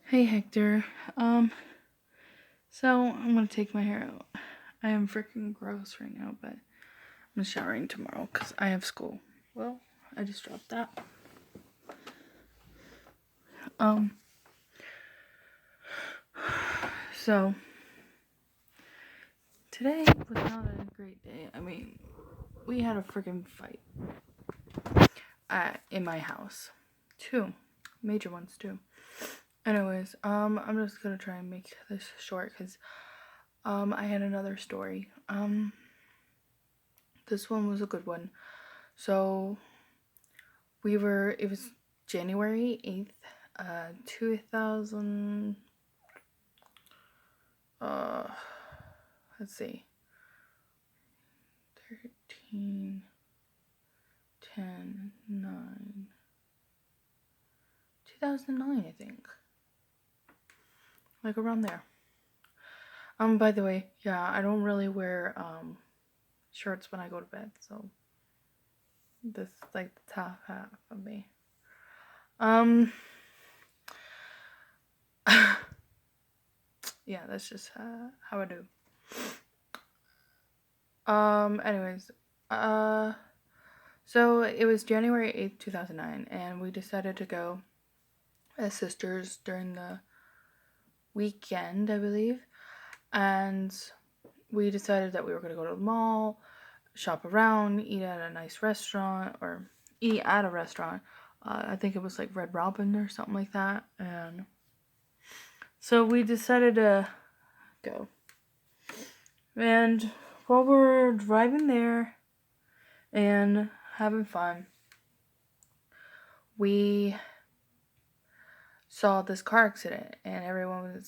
Hey Hector. So I'm gonna take my hair out. I am freaking gross right now, but I'm showering tomorrow because I have school. Well, I just dropped that. Um, so today was not a great day. I mean, we had a freaking fight in my house. Two major ones too. Anyways, I'm just gonna try and make this short because I had another story. This one was a good one. So it was January 8th, 2000, let's see, 13, 10, 9, 2009, I think. Like around there. By the way, yeah, I don't really wear, shirts when I go to bed, so this is like the top half of me. Yeah, that's just how I do. Anyways, so it was January 8th, 2009, and we decided to go as sisters during the weekend, I believe. And we decided that we were going to go to the mall, shop around, eat at a nice restaurant, or eat at a restaurant. I think it was like Red Robin or something like that. And so we decided to go. And while we're driving there and having fun, we saw this car accident, and everyone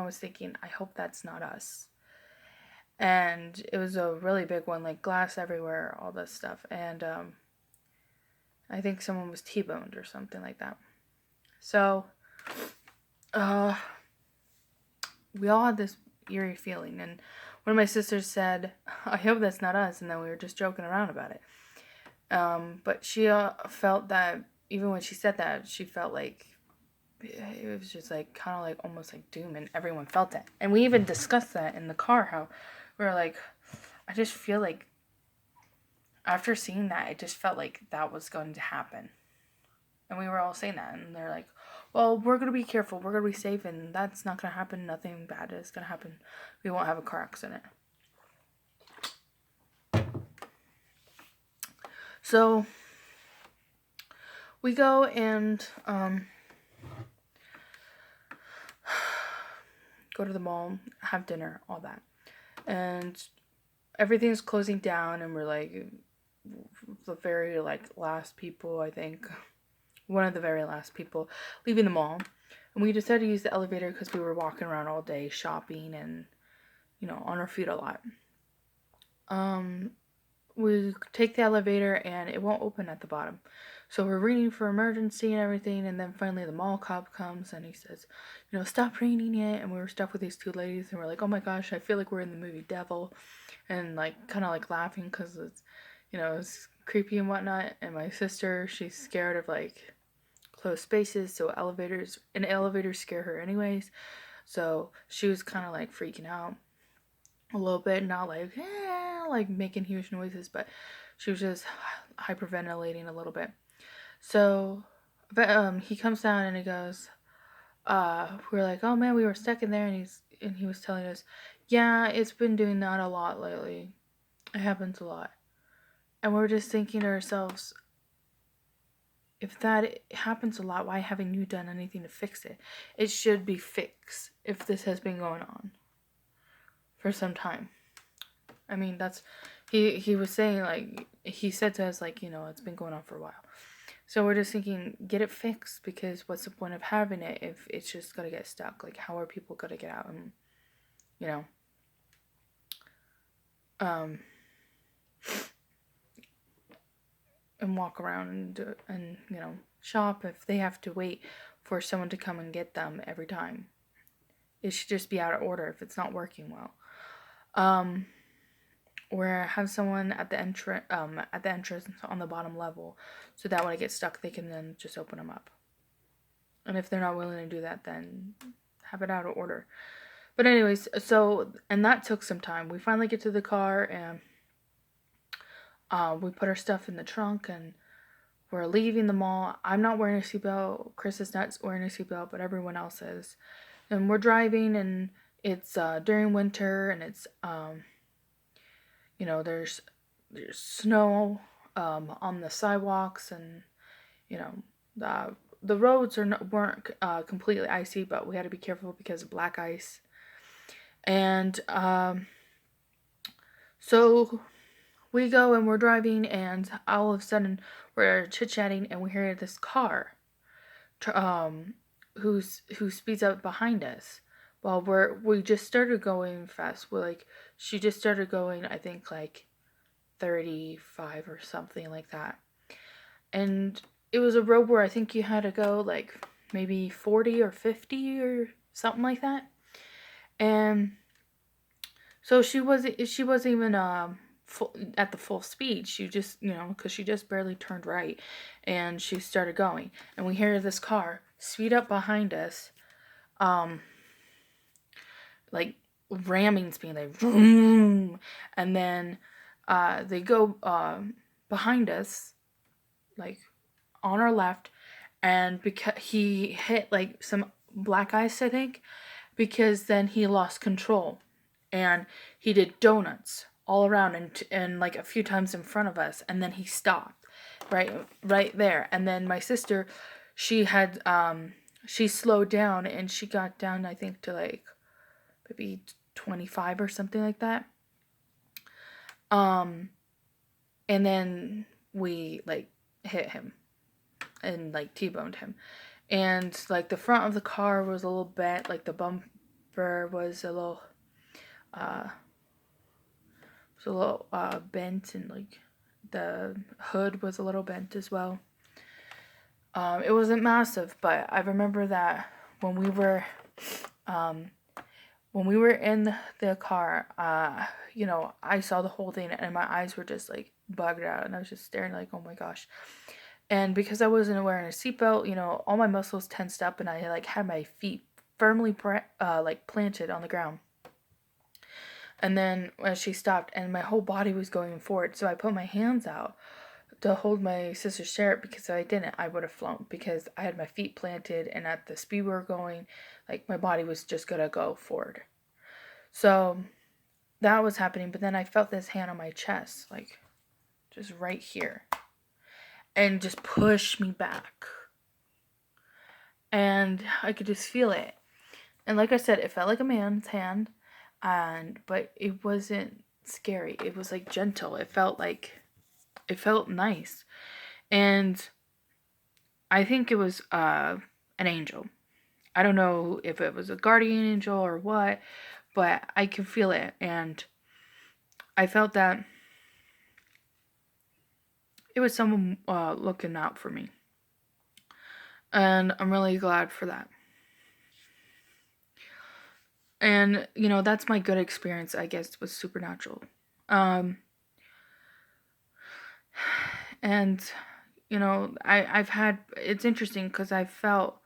was thinking, I hope that's not us. And it was a really big one, like glass everywhere, all this stuff. And I think someone was T-boned or something like that. So we all had this eerie feeling, and one of my sisters said, I hope that's not us, and then we were just joking around about it. But she felt that even when she said that, she felt like it was just like kind of like almost like doom, and everyone felt it. And we even discussed that in the car, how we were like, I just feel like after seeing that, it just felt like that was going to happen. And we were all saying that, and they're like, well, we're going to be careful, we're going to be safe, and that's not going to happen, nothing bad is going to happen, we won't have a car accident. So we go and go to the mall, have dinner, all that. And everything's closing down, and we're like the very like last people, I think. One of the very last people leaving the mall. And we decided to use the elevator because we were walking around all day shopping and, on our feet a lot. We take the elevator and it won't open at the bottom. So we're ringing for emergency and everything, and then finally the mall cop comes and he says, stop ringing it. And we were stuck with these two ladies, and we're like, oh my gosh, I feel like we're in the movie Devil, and like kind of like laughing because it's creepy and whatnot. And my sister, she's scared of like closed spaces, so elevators scare her anyways. So she was kind of like freaking out a little bit, not like like making huge noises, but she was just hyperventilating a little bit. So but he comes down and he goes, we're like, oh man, we were stuck in there, and he was telling us, yeah, it's been doing that a lot lately, it happens a lot. And we're just thinking to ourselves, if that happens a lot, why haven't you done anything to fix it? It should be fixed if this has been going on for some time. I mean, that's he was saying, like, he said to us, like, it's been going on for a while. So we're just thinking, get it fixed, because what's the point of having it if it's just gonna get stuck? Like, how are people gonna get out and, you know, um, and walk around and shop if they have to wait for someone to come and get them every time? It should just be out of order if it's not working well. Or have someone at the entrance on the bottom level, so that when it gets stuck, they can then just open them up. And if they're not willing to do that, then have it out of order. But anyways, so, and that took some time. We finally get to the car, and we put our stuff in the trunk, and we're leaving the mall. I'm not wearing a seatbelt. Chris is not wearing a seatbelt, but everyone else is. And we're driving, and it's during winter, and it's there's snow on the sidewalks, and you know the roads weren't completely icy, but we had to be careful because of black ice. And so we go and we're driving, and all of a sudden we're chit-chatting, and we hear this car who speeds up behind us. Well, we just started going fast. She just started going, I think, like 35 or something like that. And it was a road where I think you had to go like maybe 40 or 50 or something like that. And so she wasn't even at the full speed. She just, because she just barely turned right, and she started going. And we hear this car speed up behind us, like ramming speed, like vroom, and then they go behind us, like on our left, and because he hit like some black ice, I think, because then he lost control, and he did donuts all around and like a few times in front of us, and then he stopped right there. And then my sister, she had she slowed down, and she got down, I think, to like maybe 25 or something like that. And then we like hit him and like T-boned him. And like the front of the car was a little bent, like the bumper was a little bent, and like the hood was a little bent as well. It wasn't massive, but I remember that when we were in the car, I saw the whole thing, and my eyes were just like bugged out, and I was just staring like, oh my gosh. And because I wasn't wearing a seatbelt, all my muscles tensed up, and I like had my feet firmly planted on the ground. And then as she stopped, and my whole body was going forward, so I put my hands out to hold my sister's shirt, because if I didn't, I would have flown, because I had my feet planted, and at the speed we were going, like my body was just gonna go forward. So that was happening, but then I felt this hand on my chest, like just right here, and just push me back. And I could just feel it. And like I said, it felt like a man's hand, but it wasn't scary. It was like gentle. It felt nice. And I think it was an angel. I don't know if it was a guardian angel or what, but I could feel it, and I felt that it was someone looking out for me. And I'm really glad for that. And, that's my good experience, I guess, with supernatural. And, I've had, it's interesting because I felt,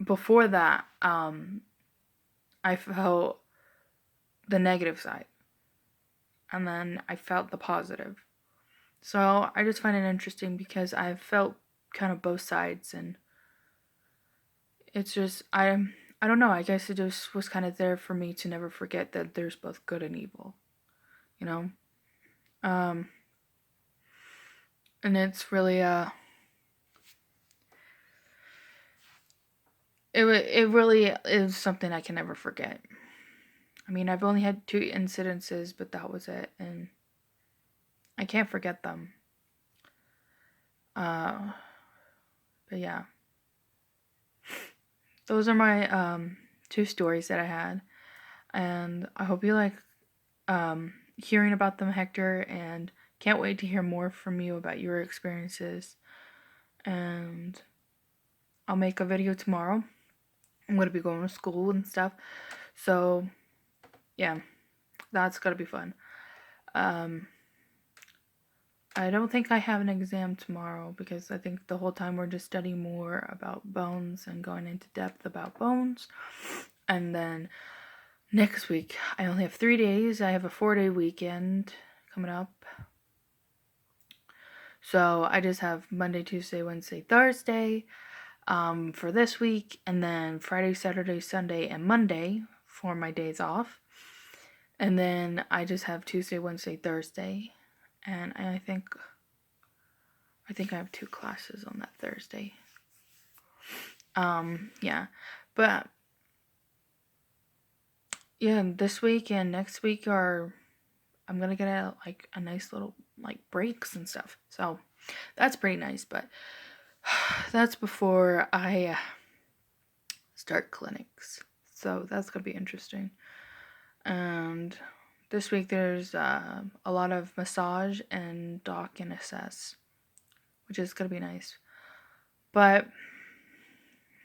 before that, I felt the negative side. And then I felt the positive. So I just find it interesting because I've felt kind of both sides, and it's just, I don't know, I guess it just was kind of there for me to never forget that there's both good and evil, and it's really, it really is something I can never forget. I mean, I've only had 2 incidences, but that was it, and I can't forget them. But yeah. Those are my 2 stories that I had, and I hope you like hearing about them, Hector, and can't wait to hear more from you about your experiences. And I'll make a video tomorrow. I'm going to be going to school and stuff, so yeah, that's going to be fun. I don't think I have an exam tomorrow because I think the whole time we're just studying more about bones and going into depth about bones. And then next week, I only have 3 days. I have a 4-day weekend coming up. So I just have Monday, Tuesday, Wednesday, Thursday for this week. And then Friday, Saturday, Sunday, and Monday for my days off. And then I just have Tuesday, Wednesday, Thursday. And I think I have 2 classes on that Thursday. Yeah. But yeah, this week and next week I'm gonna get a nice little breaks and stuff. So that's pretty nice, but that's before I start clinics. So that's gonna be interesting. And this week there's a lot of massage and doc and assess, which is gonna be nice. But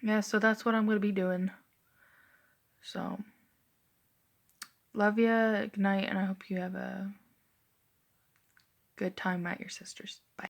yeah, so that's what I'm gonna be doing. So love ya, good night, and I hope you have a good time at your sister's. Bye.